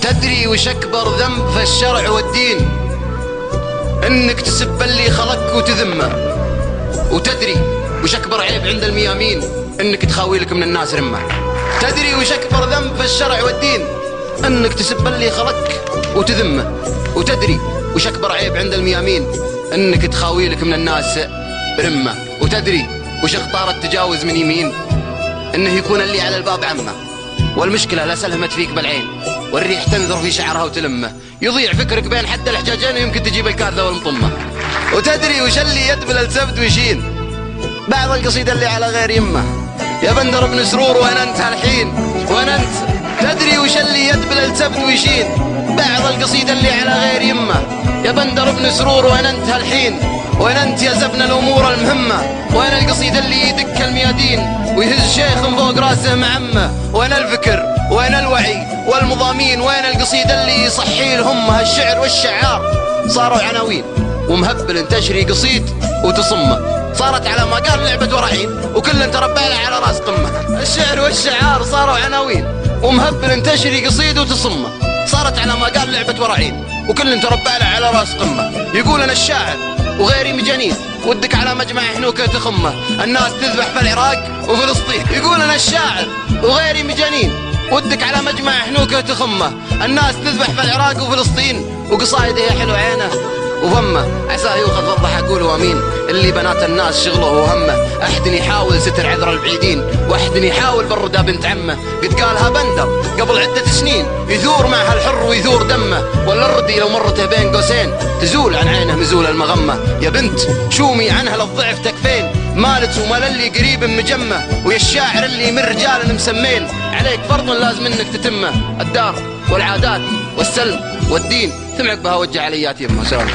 تدري وش أكبر ذنب في الشرع والدين؟ إنك تسب اللي خلقك وتذمه. وتدري وش أكبر عيب عند الميامين؟ إنك تخاوي لك من الناس رمه. تدري وش أكبر ذنب في الشرع والدين؟ إنك تسب اللي خلقك وتذمه. وتدري وش أكبر عيب عند الميامين؟ إنك تخاوي لك من الناس رمه. وتدري وش اختار التجاوز من يمين؟ إنه يكون اللي على الباب عمه، والمشكلة لا سلمت فيك بالعين، والريح تنذر في شعرها وتلمه. يضيع فكرك بين حد الحجاجين ويمكن تجيب الكاذة والمطمة. وتدري وش اللي يدبل السبت ويشين؟ بعض القصيدة اللي على غير يمه. يا بندر بن سرور وين انت هالحين؟ وين انت؟ تدري وش اللي يدبل السبت ويشين؟ بعض القصيدة اللي على غير يمه. يا بندر بن سرور وين انت هالحين؟ وين انت يا زبن الامور المهمة؟ وين القصيدة اللي يدك الميادين ويهز شيخ من فوق راسه معمه؟ وين الفكر؟ وين الوعي والمضامين؟ وين القصيدة اللي يصحي الهمة؟ الشعر والشعار صاروا عناوين، ومهبل تشري قصيد وتصمه. صارت على ما قال لعبة ورعين، وكل تربى على راس قمة. الشعر والشعار صاروا عناوين، ومهبل تشري قصيد وتصمه. صارت على ما قال لعبة ورعين، وكل تربى على راس قمة. يقول انا الشاعر وغيري مجانين، ودك على مجمع حنوكة تخمه. الناس تذبح في العراق وفلسطين. يقول انا الشاعر وغيري مجانين، ودك على مجمع حنوكة تخمه. الناس تذبح في العراق وفلسطين، وقصايده يا حلو عينه وفمه. عساه يوخذ الضحك قولوا امين، اللي بنات الناس شغله وهمه. احد يحاول ستر عذر البعيدين، واحد يحاول بالردى بنت عمه. قد قالها بندر قبل عدة سنين، يثور معها الحر ويثور دمه. ولا الردي لو مرته بين قوسين، تزول عن عينه مزول المغمه. يا بنت شومي عنها للضعف تكفين، مالت ومال اللي قريب مجمه. ويا الشاعر اللي من رجال مسمين، عليك فرض لازم انك تتمه. الدار والعادات والسلم والدين تمعك بها وجه عليات يمه. سلام.